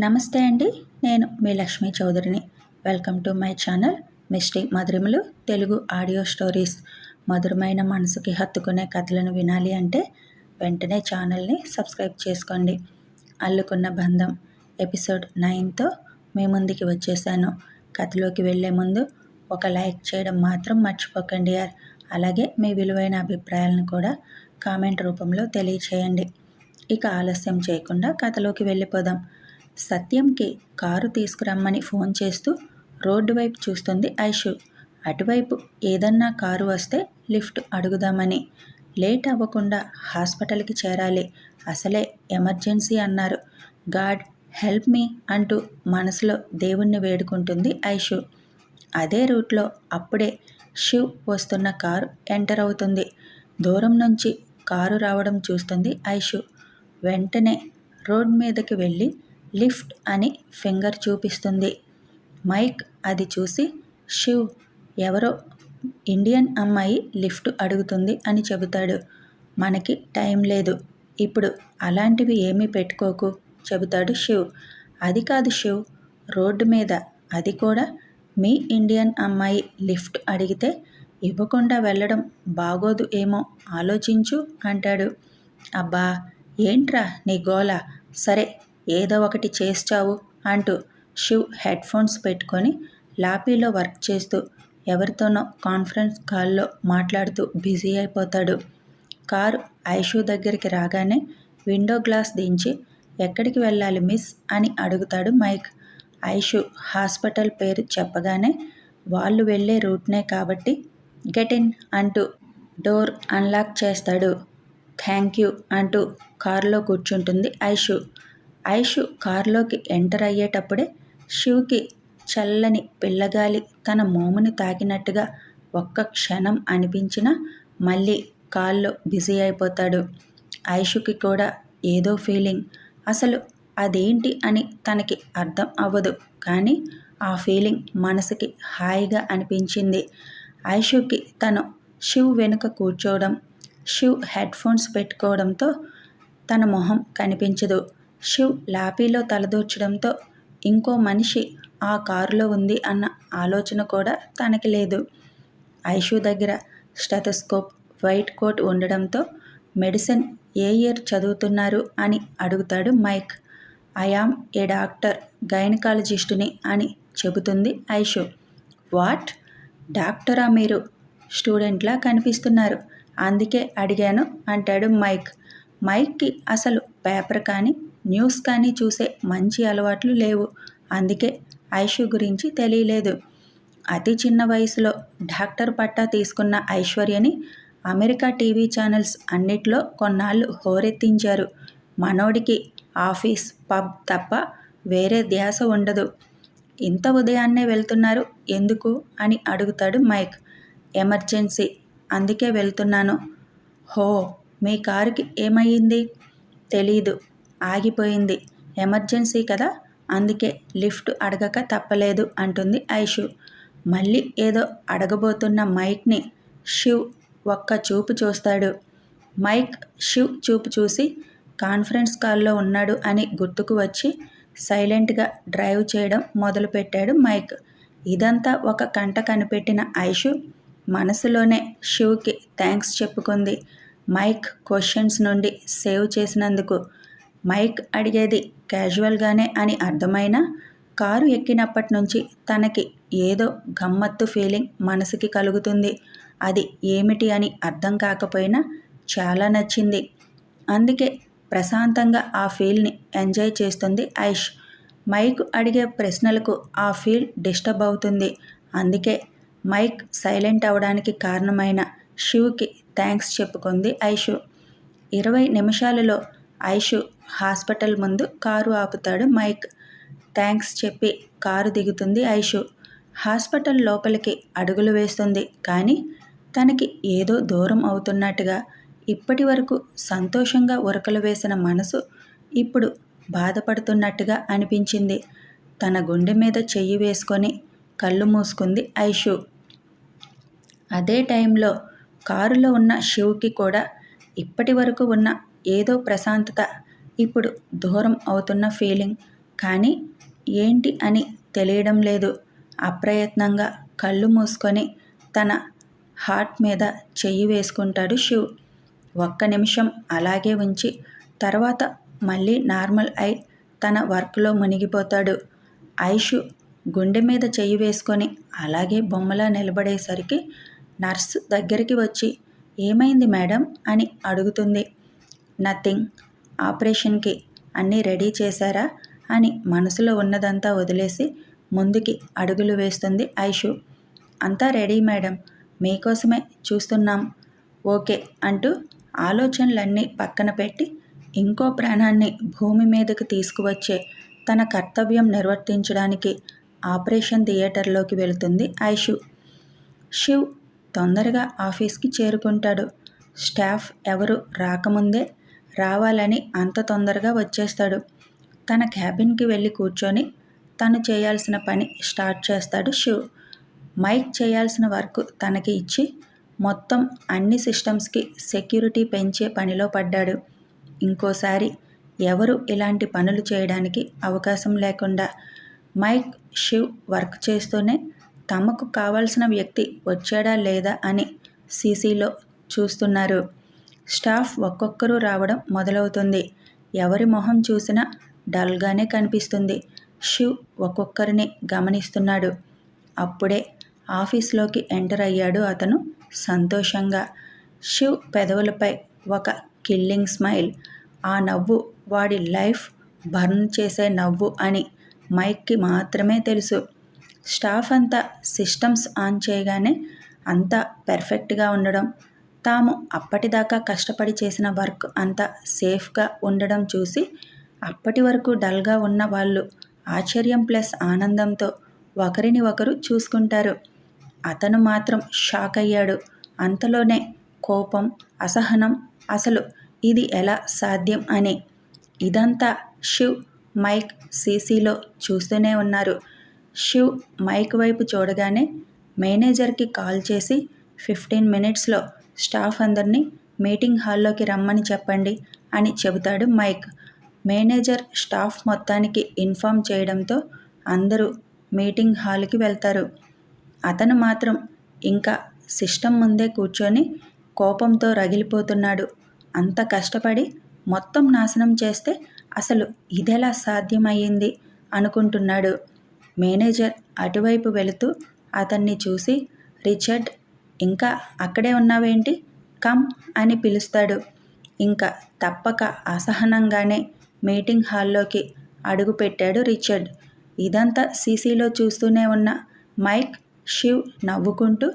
నమస్తే అండి. నేను మీ లక్ష్మీ చౌదరిని. Welcome to my channel Misty మధురిమలు తెలుగు ఆడియో స్టోరీస్. మధురమైన మనసుకి హత్తుకునే కథలను వినాలి అంటే వెంటనే ఛానల్ని సబ్స్క్రైబ్ చేసుకోండి. అల్లుకున్న బంధం ఎపిసోడ్ 9తో మీ ముందుకి వచ్చేసాను. కథలోకి వెళ్ళే ముందు ఒక లైక్ చేయడం మాత్రం మర్చిపోకండి యార్. అలాగే మీ విలువైన అభిప్రాయాలను కూడా కామెంట్ రూపంలో తెలియచేయండి. ఇక ఆలస్యం చేయకుండా కథలోకి వెళ్ళిపోదాం. సత్యంకి కారు తీసుకురమ్మని ఫోన్ చేస్తూ రోడ్డు వైపు చూస్తుంది ఐషు. అటువైపు ఏదన్నా కారు వస్తే లిఫ్ట్ అడుగుదామని. లేట్ అవ్వకుండా హాస్పిటల్కి చేరాలి, అసలే ఎమర్జెన్సీ అన్నారు. గాడ్ హెల్ప్ మీ అంటూ మనసులో దేవుణ్ణి వేడుకుంటుంది ఐషు. అదే రూట్లో అప్పుడే శివ్ వస్తున్న కారు ఎంటర్ అవుతుంది. దూరం నుంచి కారు రావడం చూస్తుంది ఐషు. వెంటనే రోడ్ మీదకి వెళ్ళి లిఫ్ట్ అని ఫింగర్ చూపిస్తుంది. మైక్ అది చూసి శివ్, ఎవరో ఇండియన్ అమ్మాయి లిఫ్ట్ అడుగుతుంది అని చెబుతాడు. మనకి టైం లేదు, ఇప్పుడు అలాంటివి ఏమీ పెట్టుకోకు చెబుతాడు శివ్. అది కాదు శివ్, రోడ్డు మీద, అది కూడా మీ ఇండియన్ అమ్మాయి లిఫ్ట్ అడిగితే ఇవ్వకుండా వెళ్ళడం బాగోదు ఏమో, ఆలోచించు అంటాడు. అబ్బా ఏంట్రా నీ గోల, సరే ఏదో ఒకటి చేస్తావు అంటూ శివ్ హెడ్ ఫోన్స్ పెట్టుకొని లాబీలో వర్క్ చేస్తూ ఎవరితోనో కాన్ఫరెన్స్ కాల్లో మాట్లాడుతూ బిజీ అయిపోతాడు. కారు ఐషు దగ్గరికి రాగానే విండో గ్లాస్ దించి ఎక్కడికి వెళ్ళాలి మిస్ అని అడుగుతాడు మైక్. ఐషు హాస్పిటల్ పేరు చెప్పగానే వాళ్ళు వెళ్ళే రూట్నే కాబట్టి గెట్ ఇన్ అంటూ డోర్ అన్లాక్ చేస్తాడు. థ్యాంక్ యూ అంటూ కారులో కూర్చుంటుంది ఐషు. ఐషు కారులోకి ఎంటర్ అయ్యేటప్పుడే శివ్కి చల్లని పిల్లగాలి తన మోముని తాకినట్టుగా ఒక్క క్షణం అనిపించినా మళ్ళీ కాల్లో బిజీ అయిపోతాడు. ఐషుకి కూడా ఏదో ఫీలింగ్, అసలు అదేంటి అని తనకి అర్థం అవ్వదు. కానీ ఆ ఫీలింగ్ మనసుకి హాయిగా అనిపించింది. ఐషుకి తను శివ్ వెనుక కూర్చోవడం, శివ్ హెడ్ ఫోన్స్ పెట్టుకోవడంతో తన మొహం కనిపించదు. శివ్ లాబీలో తలదూర్చడంతో ఇంకో మనిషి ఆ కారులో ఉంది అన్న ఆలోచన కూడా తనకి లేదు. ఐషు దగ్గర స్టెథోస్కోప్, వైట్ కోట్ ఉండడంతో మెడిసిన్ ఏ ఇయర్ చదువుతున్నారు అని అడుగుతాడు మైక్. ఐఆమ్ ఏ డాక్టర్, గైనకాలజిస్టుని అని చెబుతుంది ఐషు. వాట్, డాక్టరా మీరు? స్టూడెంట్లా కనిపిస్తున్నారు, అందుకే అడిగాను అంటాడు మైక్. మైక్కి అసలు పేపర్ కానీ న్యూస్ కానీ చూసే మంచి అలవాట్లు లేవు, అందుకే ఐషు గురించి తెలియలేదు. అతి చిన్న వయసులో డాక్టర్ పట్టా తీసుకున్న ఐశ్వర్యని అమెరికా టీవీ ఛానల్స్ అన్నిట్లో కొన్నాళ్ళు హోరెత్తించారు. మనోడికి ఆఫీస్, పబ్ తప్ప వేరే ధ్యాస ఉండదు. ఇంత ఉదయాన్నే వెళ్తున్నారు ఎందుకు అని అడుగుతాడు మైక్. ఎమర్జెన్సీ, అందుకే వెళ్తున్నాను. హో, మీ కారుకి ఏమయ్యింది? తెలీదు, ఆగిపోయింది. ఎమర్జెన్సీ కదా, అందుకే లిఫ్ట్ అడగక తప్పలేదు అంటుంది ఐషు. మళ్ళీ ఏదో అడగబోతున్న మైక్ని శివ్ ఒక్క చూపు చూస్తాడు. మైక్ శివ్ చూపు చూసి కాన్ఫరెన్స్ కాల్లో ఉన్నాడు అని గుర్తుకు వచ్చి సైలెంట్గా డ్రైవ్ చేయడం మొదలుపెట్టాడు మైక్. ఇదంతా ఒక కంట కనిపెట్టిన ఐషు మనసులోనే శివ్కి థ్యాంక్స్ చెప్పుకుంది. మైక్ క్వశ్చన్స్ నుండి సేవ్ చేసినందుకు. మైక్ అడిగేది క్యాజువల్గానే అని అర్థమైనా కారు ఎక్కినప్పటి నుంచి తనకి ఏదో గమ్మత్తు ఫీలింగ్ మనసుకి కలుగుతుంది. అది ఏమిటి అని అర్థం కాకపోయినా చాలా నచ్చింది. అందుకే ప్రశాంతంగా ఆ ఫీల్ని ఎంజాయ్ చేస్తుంది ఐష్. మైక్ అడిగే ప్రశ్నలకు ఆ ఫీల్ డిస్టర్బ్ అవుతుంది. అందుకే మైక్ సైలెంట్ అవడానికి కారణమైన శివ్కి థ్యాంక్స్ చెప్పుకుంది ఐషు. 20 నిమిషాలలో ఐషు హాస్పిటల్ ముందు కారు ఆపుతాడు మైక్. థ్యాంక్స్ చెప్పి కారు దిగుతుంది ఐషు. హాస్పిటల్ లోపలికి అడుగులు వేస్తుంది. కానీ తనకి ఏదో దూరం అవుతున్నట్టుగా, ఇప్పటి వరకు సంతోషంగా ఉరకలు వేసిన మనసు ఇప్పుడు బాధపడుతున్నట్టుగా అనిపించింది. తన గుండె మీద చెయ్యి వేసుకొని కళ్ళు మూసుకుంది ఐషు. అదే టైంలో కారులో ఉన్న శివ్కి కూడా ఇప్పటి వరకు ఉన్న ఏదో ప్రశాంతత ఇప్పుడు దూరం అవుతున్న ఫీలింగ్ కానీ ఏంటి అని తెలియడం లేదు. అప్రయత్నంగా కళ్ళు మూసుకొని తన హార్ట్ మీద చెయ్యి వేసుకుంటాడు శివ్. ఒక్క నిమిషం అలాగే ఉంచి తర్వాత మళ్ళీ నార్మల్ అయి తన వర్క్లో మునిగిపోతాడు. ఐషు గుండె మీద చెయ్యి వేసుకొని అలాగే బొమ్మలా నిలబడేసరికి నర్సు దగ్గరికి వచ్చి ఏమైంది మేడం అని అడుగుతుంది. నథింగ్, ఆపరేషన్కి అన్నీ రెడీ చేశారా అని మనసులో ఉన్నదంతా వదిలేసి ముందుకి అడుగులు వేస్తుంది ఐషు. అంతా రెడీ మేడం, మీకోసమే చూస్తున్నాం. ఓకే అంటూ ఆలోచనలన్నీ పక్కన పెట్టి ఇంకో ప్రాణాన్ని భూమి మీదకి తీసుకువచ్చే తన కర్తవ్యం నిర్వర్తించడానికి ఆపరేషన్ థియేటర్లోకి వెళుతుంది ఐషు. శివ్ తొందరగా ఆఫీస్కి చేరుకుంటాడు. స్టాఫ్ ఎవరు రాకముందే రావాలని అంత తొందరగా వచ్చేస్తాడు. తన క్యాబిన్కి వెళ్ళి కూర్చొని తను చేయాల్సిన పని స్టార్ట్ చేస్తాడు శివ్. మైక్ చేయాల్సిన వర్క్ తనకి ఇచ్చి మొత్తం అన్ని సిస్టమ్స్కి సెక్యూరిటీ పెంచే పనిలో పడ్డాడు. ఇంకోసారి ఎవరు ఇలాంటి పనులు చేయడానికి అవకాశం లేకుండా మైక్, శివ్ వర్క్ చేస్తూనే తమకు కావాల్సిన వ్యక్తి వచ్చాడా లేదా అని సీసీలో చూస్తున్నారు. స్టాఫ్ ఒక్కొక్కరు రావడం మొదలవుతుంది. ఎవరి మొహం చూసినా డల్గానే కనిపిస్తుంది. శివ్ ఒక్కొక్కరిని గమనిస్తున్నాడు. అప్పుడే ఆఫీస్లోకి ఎంటర్ అయ్యాడు అతను సంతోషంగా. శివ్ పెదవులపై ఒక కిల్లింగ్ స్మైల్. ఆ నవ్వు వాడి లైఫ్ బర్న్ చేసే నవ్వు అని మైక్కి మాత్రమే తెలుసు. స్టాఫ్ అంతా సిస్టమ్స్ ఆన్ చేయగానే అంతా పెర్ఫెక్ట్గా ఉండడం, తాము అప్పటిదాకా కష్టపడి చేసిన వర్క్ అంతా సేఫ్గా ఉండడం చూసి అప్పటి వరకు డల్గా ఉన్న వాళ్ళు ఆశ్చర్యం ప్లస్ ఆనందంతో ఒకరిని ఒకరు చూసుకుంటారు. అతను మాత్రం షాక్ అయ్యాడు. అంతలోనే కోపం, అసహనం, అసలు ఇది ఎలా సాధ్యం అని. ఇదంతా శివ్, మైక్ సీసీలో చూస్తూనే ఉన్నారు. శివ్ మైక్ వైపు చూడగానే మేనేజర్కి కాల్ చేసి 15 మినిట్స్లో స్టాఫ్ అందరినీ మీటింగ్ హాల్లోకి రమ్మని చెప్పండి అని చెబుతాడు మైక్. మేనేజర్ స్టాఫ్ మొత్తానికి ఇన్ఫామ్ చేయడంతో అందరూ మీటింగ్ హాల్కి వెళ్తారు. అతను మాత్రం ఇంకా సిస్టమ్ ముందే కూర్చొని కోపంతో రగిలిపోతున్నాడు. అంత కష్టపడి మొత్తం నాశనం చేస్తే అసలు ఇదెలా సాధ్యమయ్యింది అనుకుంటున్నాడు. మేనేజర్ అటువైపు వెళుతూ అతన్ని చూసి రిచర్డ్, ఇంకా అక్కడే ఉన్నావేంటి, కమ్ అని పిలుస్తాడు. ఇంకా తప్పక అసహనంగానే మీటింగ్ హాల్లోకి అడుగుపెట్టాడు రిచర్డ్. ఇదంతా సీసీలో చూస్తూనే ఉన్న మైక్, శివ్ నవ్వుకుంటూ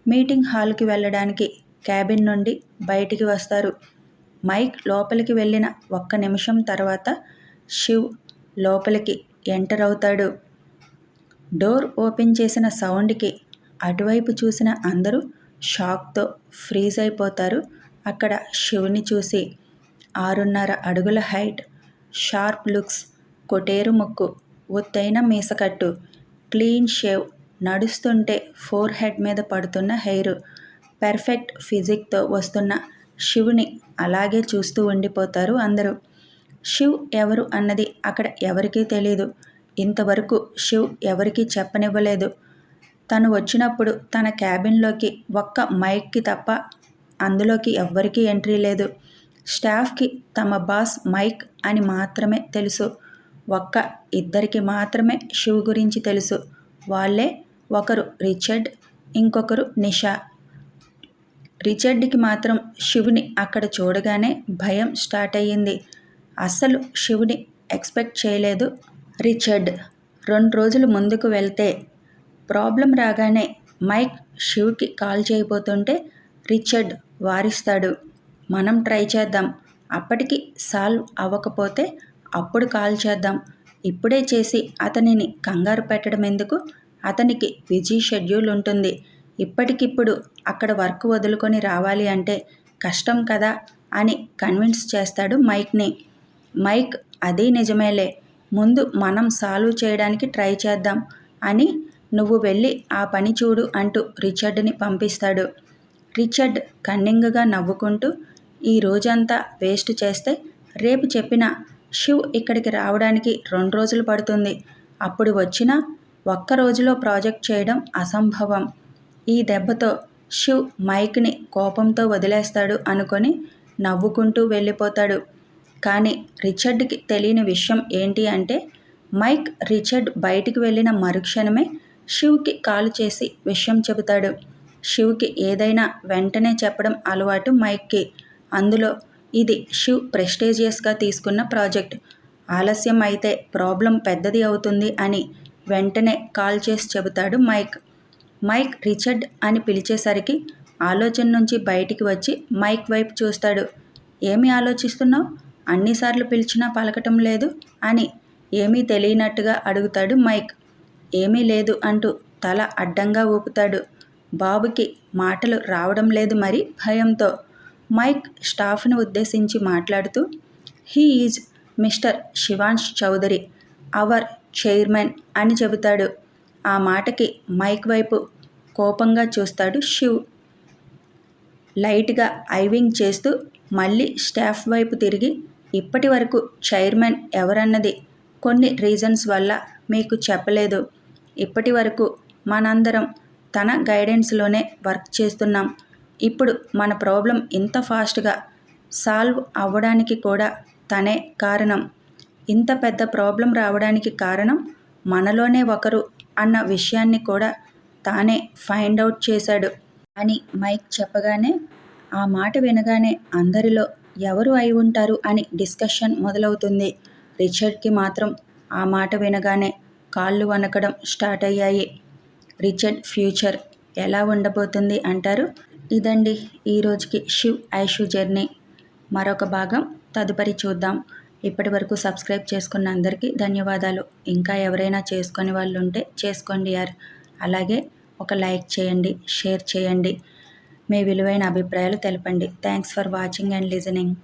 మీటింగ్ హాల్కి వెళ్ళడానికి క్యాబిన్ నుండి బయటికి వస్తారు. మైక్ లోపలికి వెళ్ళిన ఒక్క నిమిషం తర్వాత శివ్ లోపలికి ఎంటర్ అవుతాడు. డోర్ ఓపెన్ చేసిన సౌండ్కి అటువైపు చూసిన అందరూ షాక్తో ఫ్రీజ్ అయిపోతారు. అక్కడ శివ్ని చూసి 6.5 అడుగుల హైట్, షార్ప్ లుక్స్, కొటేరు ముక్కు, ఒత్తైన మీసకట్టు, క్లీన్ షేవ్, నడుస్తుంటే ఫోర్ హెడ్ మీద పడుతున్న హెయిర్, పెర్ఫెక్ట్ ఫిజిక్తో వస్తున్న శివ్ని అలాగే చూస్తూ ఉండిపోతారు అందరూ. శివ్ ఎవరు అన్నది అక్కడ ఎవరికీ తెలీదు. ఇంతవరకు శివ్ ఎవరికీ చెప్పనివ్వలేదు. తను వచ్చినప్పుడు తన క్యాబిన్లోకి ఒక్క మైక్కి తప్ప అందులోకి ఎవ్వరికీ ఎంట్రీ లేదు. స్టాఫ్కి తమ బాస్ మైక్ అని మాత్రమే తెలుసు. ఒక్క ఇద్దరికి మాత్రమే శివ్ గురించి తెలుసు. వాళ్ళే ఒకరు రిచర్డ్, ఇంకొకరు నిషా. రిచర్డ్కి మాత్రం శివ్ని అక్కడ చూడగానే భయం స్టార్ట్ అయ్యింది. అస్సలు శివ్ని ఎక్స్పెక్ట్ చేయలేదు రిచర్డ్. 2 రోజులు ముందుకు వెళ్తే ప్రాబ్లం రాగానే మైక్ శివ్కి కాల్ చేయబోతుంటే రిచర్డ్ వారిస్తాడు. మనం ట్రై చేద్దాం, అప్పటికి సాల్వ్ అవ్వకపోతే అప్పుడు కాల్ చేద్దాం, ఇప్పుడే చేసి అతనిని కంగారు పెట్టడం ఎందుకు, అతనికి బిజీ షెడ్యూల్ ఉంటుంది, ఇప్పటికిప్పుడు అక్కడ వర్క్ వదులుకొని రావాలి అంటే కష్టం కదా అని కన్విన్స్ చేస్తాడు మైక్ని. మైక్ అది నిజమేలే, ముందు మనం సాల్వ్ చేయడానికి ట్రై చేద్దాం అని నువ్వు వెళ్ళి ఆ పని చూడు అంటూ రిచర్డ్ని పంపిస్తాడు. రిచర్డ్ కన్నింగ్గా నవ్వుకుంటూ ఈ రోజంతా వేస్ట్ చేస్తే రేపు చెప్పినా శివ్ ఇక్కడికి రావడానికి 2 రోజులు పడుతుంది. అప్పుడు వచ్చినా ఒక్క రోజులో ప్రాజెక్ట్ చేయడం అసంభవం. ఈ దెబ్బతో శివ్ మైక్ని కోపంతో వదిలేస్తాడు అనుకొని నవ్వుకుంటూ వెళ్ళిపోతాడు. కానీ రిచర్డ్కి తెలియని విషయం ఏంటి అంటే మైక్ రిచర్డ్ బయటికి వెళ్ళిన మరుక్షణమే శివ్కి కాల్ చేసి విషయం చెబుతాడు. శివ్కి ఏదైనా వెంటనే చెప్పడం అలవాటు మైక్కి. అందులో ఇది శివ్ ప్రెస్టీజియస్గా తీసుకున్న ప్రాజెక్ట్. ఆలస్యం అయితే ప్రాబ్లం పెద్దది అవుతుంది అని వెంటనే కాల్ చేసి చెబుతాడు మైక్. మైక్ రిచర్డ్ అని పిలిచేసరికి ఆలోచన నుంచి బయటికి వచ్చి మైక్ వైపు చూస్తాడు. ఏమి ఆలోచిస్తున్నావు? అన్నిసార్లు పిలిచినా పలకటం లేదు అని ఏమీ తెలియనట్టుగా అడుగుతాడు మైక్. ఏమీ లేదు అంటూ తల అడ్డంగా ఊపుతాడు. బాబుకి మాటలు రావడం లేదు మరి భయంతో. మైక్ స్టాఫ్ను ఉద్దేశించి మాట్లాడుతూ he is mister Shivansh Chaudhary, our chairman అని చెబుతాడు. ఆ మాటకి మైక్ వైపు కోపంగా చూస్తాడు శివ్. లైట్గా ఐవింగ్ చేస్తూ మళ్ళీ స్టాఫ్ వైపు తిరిగి ఇప్పటి వరకు చైర్మన్ ఎవరన్నది కొన్ని రీజన్స్ వల్ల మీకు చెప్పలేదు. ఇప్పటి వరకు మనందరం తన గైడెన్స్లోనే వర్క్ చేస్తున్నాం. ఇప్పుడు మన ప్రాబ్లం ఇంత ఫాస్ట్గా సాల్వ్ అవ్వడానికి కూడా తనే కారణం. ఇంత పెద్ద ప్రాబ్లం రావడానికి కారణం మనలోనే ఒకరు అన్న విషయాన్ని కూడా తానే ఫైండ్ అవుట్ చేశాడు అని మైక్ చెప్పగానే ఆ మాట వినగానే అందరిలో ఎవరు అయి ఉంటారు అని డిస్కషన్ మొదలవుతుంది. రిచర్డ్కి మాత్రం ఆ మాట వినగానే కాళ్ళు వణకడం స్టార్ట్ అయ్యాయి. రిచర్డ్ ఫ్యూచర్ ఎలా ఉండబోతుంది అంటారు? ఇదండి ఈరోజుకి శివ్ ఐషు జర్నీ మరొక భాగం తదుపరి చూద్దాం. ఇప్పటి వరకు సబ్స్క్రైబ్ చేసుకున్న అందరికీ ధన్యవాదాలు. ఇంకా ఎవరైనా చేసుకొని వాళ్ళు ఉంటే చేసుకోండి యార్. అలాగే ఒక లైక్ చేయండి, షేర్ చేయండి, మీ విలువైన అభిప్రాయాలు తెలపండి. Thanks for watching and listening.